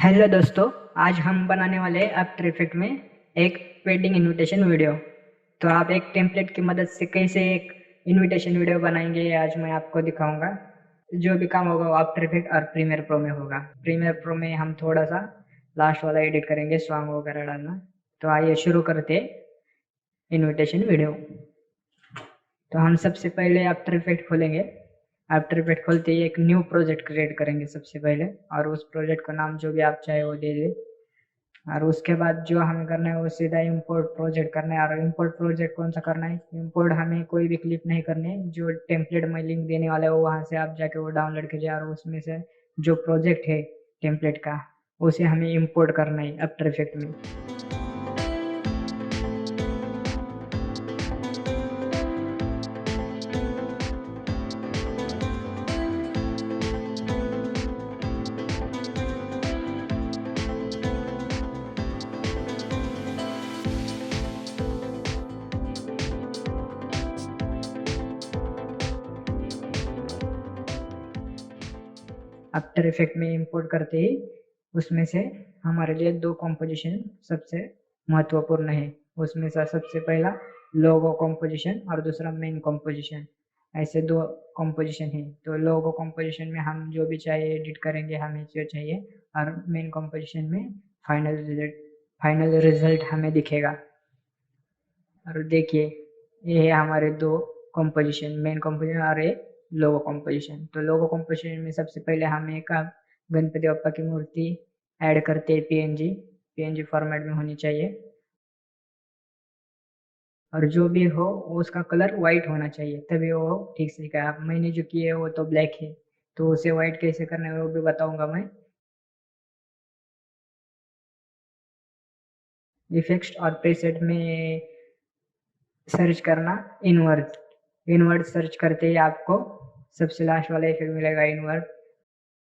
Hello दोस्तों, आज हम बनाने वाले हैं आफ्टर इफेक्ट में एक वेडिंग इनविटेशन वीडियो। तो आप एक टेम्पलेट की मदद से कैसे एक इनविटेशन वीडियो बनाएंगे, आज मैं आपको दिखाऊंगा। जो भी काम होगा वो आफ्टर इफेक्ट और प्रीमियर प्रो में होगा। प्रीमियर प्रो में हम थोड़ा सा लास्ट वाला एडिट करेंगे, सॉन्ग वगैरह डालना। तो आइए शुरू करते इनविटेशन वीडियो। तो हम सबसे पहले आफ्टर इफेक्ट खोलेंगे। आफ्टर इफेक्ट खोलते ही एक न्यू प्रोजेक्ट क्रिएट करेंगे सबसे पहले, और उस प्रोजेक्ट का नाम जो भी आप चाहे वो दे दे। और उसके बाद जो हमें करना है वो सीधा इंपोर्ट प्रोजेक्ट करना है। और इंपोर्ट प्रोजेक्ट कौन सा करना है, इंपोर्ट हमें कोई भी क्लिप नहीं करनी है। जो टेम्पलेट में लिंक देने वाला है वो वहाँ से आप जाके वो डाउनलोड कीजिए, और उसमें से जो प्रोजेक्ट है टेम्पलेट का उसे हमें इंपोर्ट करना है आफ्टर इफेक्ट में। आफ्टर इफेक्ट में इंपोर्ट करते ही उसमें से हमारे लिए दो कॉम्पोजिशन सबसे महत्वपूर्ण है। उसमें से सबसे पहला लोगो कॉम्पोजिशन और दूसरा मेन कॉम्पोजिशन, ऐसे दो कॉम्पोजिशन है। तो लोगो कॉम्पोजिशन में हम जो भी चाहिए एडिट करेंगे, हमें जो चाहिए, और मेन कॉम्पोजिशन में फाइनल रिजल्ट हमें दिखेगा। और देखिए, ये है हमारे दो कॉम्पोजिशन, मेन कॉम्पोजिशन और ये लोगो कॉम्पोजिशन। तो लोगो कॉम्पोजिशन में सबसे पहले हम एक गणपति बप्पा की मूर्ति ऐड करते हैं। पीएनजी फॉर्मेट में होनी चाहिए, और जो भी हो उसका कलर वाइट होना चाहिए, तभी वो ठीक से दिखेगा। मैंने जो किया है वो तो ब्लैक है, तो उसे वाइट कैसे करना है वो भी बताऊंगा मैं। इफेक्ट्स और प्रीसेट में सर्च करना इनवर्ट सर्च करते ही आपको सबसे लास्ट वाला इफेक्ट मिलेगा इनवर्ट।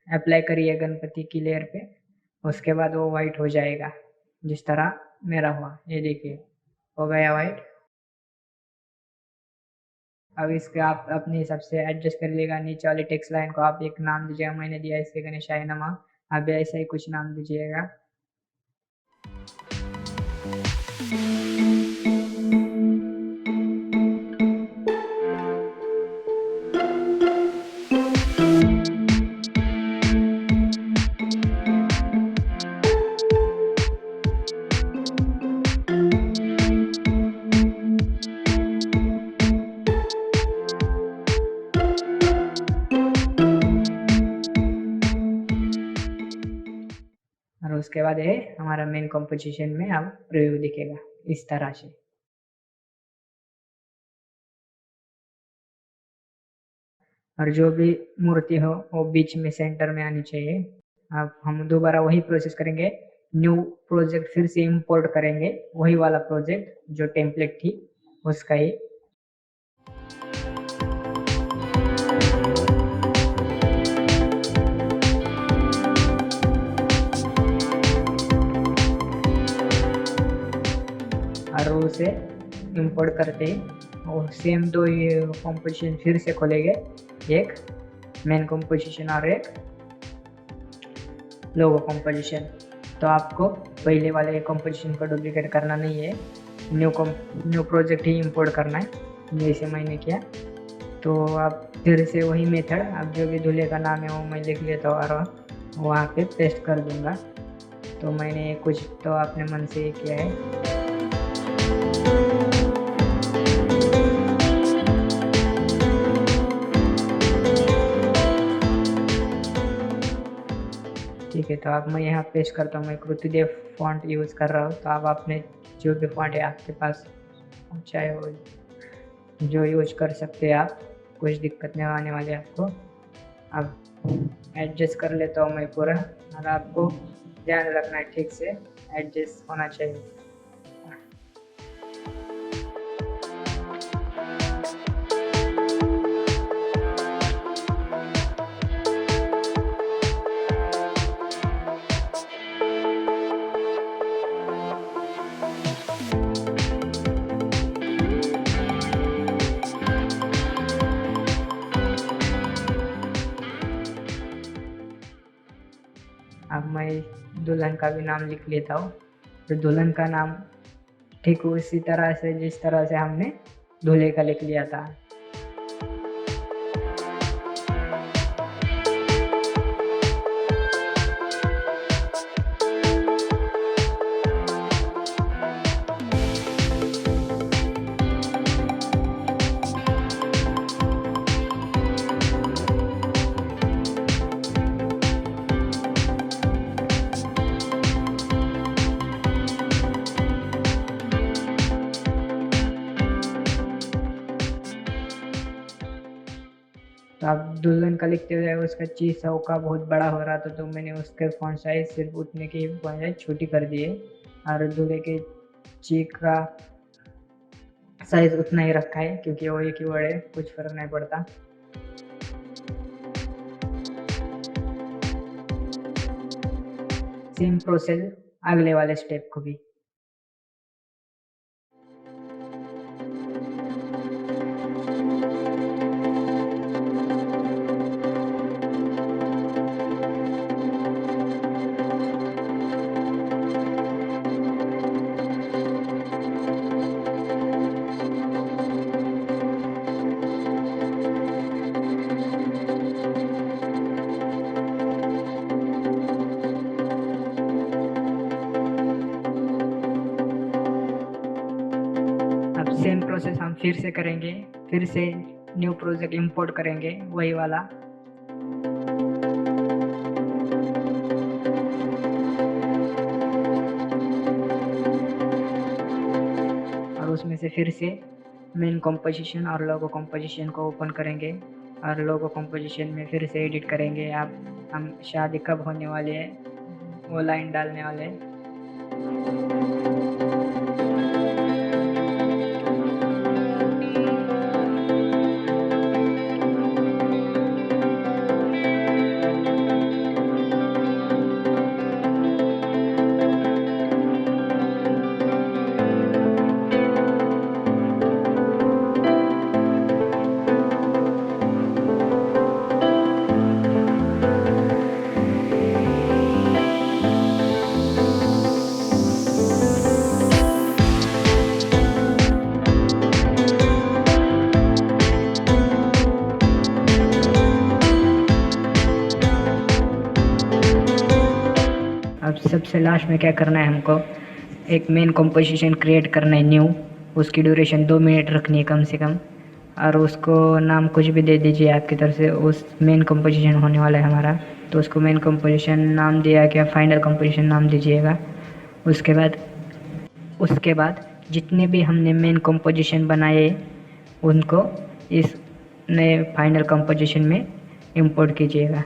अप्लाई करिए गणपति की लेयर पे, उसके बाद वो वाइट हो जाएगा जिस तरह मेरा हुआ। ये देखिए हो गया वाइट। अब इसके आप अपने हिसाब से एडजस्ट कर लेगा। नीचे वाली टेक्स्ट लाइन को आप एक नाम दीजिएगा, मैंने दिया इसके गणेशाय नमः। आप भी ऐसा ही कुछ नाम दीजिएगा। और उसके बाद ये हमारा मेन कंपोजिशन में अब प्रीव्यू दिखेगा इस तरह से। और जो भी मूर्ति हो वो बीच में सेंटर में आनी चाहिए। अब हम दोबारा वही प्रोसेस करेंगे, न्यू प्रोजेक्ट फिर से इंपोर्ट करेंगे, वही वाला प्रोजेक्ट जो टेम्पलेट थी उसका ही। और उसे इंपोर्ट करते ही और सेम दो कॉम्पोजिशन फिर से खोलेंगे, एक मेन कॉम्पोजिशन और एक लोगो कॉम्पोजिशन। तो आपको पहले वाले कॉम्पोजिशन को डुप्लीकेट करना नहीं है, न्यू प्रोजेक्ट ही इंपोर्ट करना है जैसे मैंने किया। तो आप फिर से वही मेथड, आप जो भी दूल्हे का नाम है वो मैं लिख लेता हूँ और वहाँ पे पेस्ट कर दूँगा। तो मैंने कुछ तो अपने मन से किया है। ठीक है, तो अब मैं यहाँ पेस्ट करता हूँ। मैं कृतिदेव फॉन्ट यूज़ कर रहा हूँ। तो आप अपने जो भी फॉन्ट है आपके पास चाहे वो जो यूज कर सकते हैं आप, कुछ दिक्कत नहीं आने वाली आपको। अब एडजस्ट कर लेता हूँ मैं पूरा, और आपको ध्यान रखना है ठीक से एडजस्ट होना चाहिए। अब मैं दुल्हन का भी नाम लिख लेता हूँ। तो दुल्हन का नाम ठीक उसी तरह से जिस तरह से हमने दूल्हे का लिख लिया था। तो अब दुल्हन का लिखते हुए उसका चीज का बहुत बड़ा हो रहा था, तो मैंने उसके फॉन्ट साइज सिर्फ उतने की फॉन्ट साइज छोटी कर दिए और दूल्हे के चीक का साइज उतना ही रखा है क्योंकि वो एक ही वर्ड है, कुछ फर्क नहीं पड़ता। सेम प्रोसेस अगले वाले स्टेप को भी। अब सेम प्रोसेस हम फिर से करेंगे, फिर से न्यू प्रोजेक्ट इंपोर्ट करेंगे वही वाला। और उसमें से फिर से मेन कंपोजिशन और लोगो कंपोजिशन को ओपन करेंगे और लोगो कंपोजिशन में फिर से एडिट करेंगे। अब हम शादी कब होने वाली है वो लाइन डालने वाले हैं। अब सबसे लास्ट में क्या करना है, हमको एक मेन कंपोजिशन क्रिएट करना है न्यू। उसकी ड्यूरेशन 2 मिनट रखनी है कम से कम, और उसको नाम कुछ भी दे दीजिए आपकी तरफ से। उस मेन कंपोजिशन होने वाला है हमारा, तो उसको मेन कंपोजिशन नाम दिया क्या, फाइनल कंपोजिशन नाम दीजिएगा। उसके बाद जितने भी हमने मेन कंपोजिशन बनाए उनको इस नए फाइनल कंपोजिशन में इंपोर्ट कीजिएगा।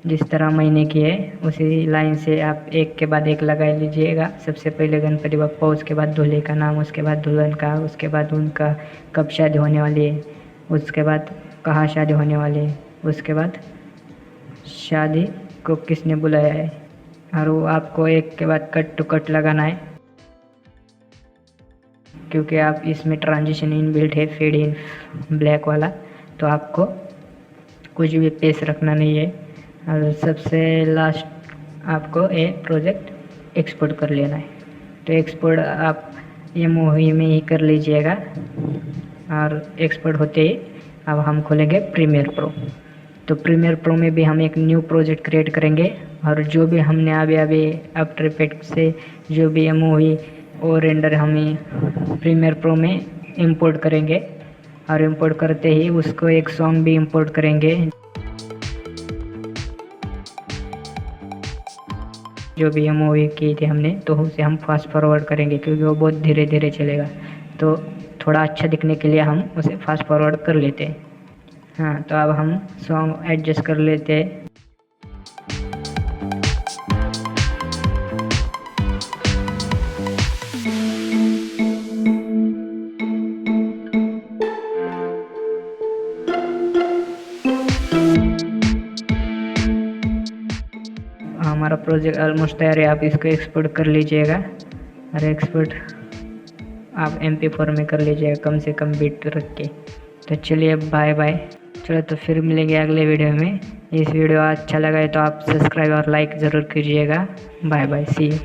जिस तरह मैंने किए उसी लाइन से आप एक के बाद एक लगा लीजिएगा। सबसे पहले गणपति बप्पा, उसके बाद दूल्हे का नाम, उसके बाद दुल्हन का, उसके बाद उनका कब शादी होने वाली है, उसके बाद कहाँ शादी होने वाली है, उसके बाद शादी को किसने बुलाया है। और वो आपको एक के बाद कट टू कट लगाना है क्योंकि आप इसमें ट्रांजिशन इन बिल्ट है, फेड इन ब्लैक वाला, तो आपको कुछ भी पेस रखना नहीं है। और सबसे लास्ट आपको ये प्रोजेक्ट एक्सपोर्ट कर लेना है। तो एक्सपोर्ट आप एमओवी में ही कर लीजिएगा। और एक्सपोर्ट होते ही अब हम खोलेंगे प्रीमियर प्रो। तो प्रीमियर प्रो में भी हम एक न्यू प्रोजेक्ट क्रिएट करेंगे और जो भी हमने अभी आफ्टर इफेक्ट से जो भी एमओवी और रेंडर हमें प्रीमियर प्रो में इंपोर्ट करेंगे। और इंपोर्ट करते ही उसको एक सॉन्ग भी इंपोर्ट करेंगे जो भी एमओवी की थी हमने, तो उसे हम फास्ट फॉरवर्ड करेंगे क्योंकि वो बहुत धीरे धीरे चलेगा। तो थोड़ा अच्छा दिखने के लिए हम उसे फास्ट फॉरवर्ड कर लेते हैं। हाँ, तो अब हम सॉन्ग एडजस्ट कर लेते हैं। हमारा प्रोजेक्ट ऑलमोस्ट तैयार है। आप इसको एक्सपोर्ट कर लीजिएगा और एक्सपोर्ट आप MP4 में कर लीजिएगा कम से कम बिट रख के। तो चलिए बाय बाय। दोस्तों, तो फिर मिलेंगे अगले वीडियो में। इस वीडियो अच्छा लगा है तो आप सब्सक्राइब और लाइक ज़रूर कीजिएगा। Bye bye, see you.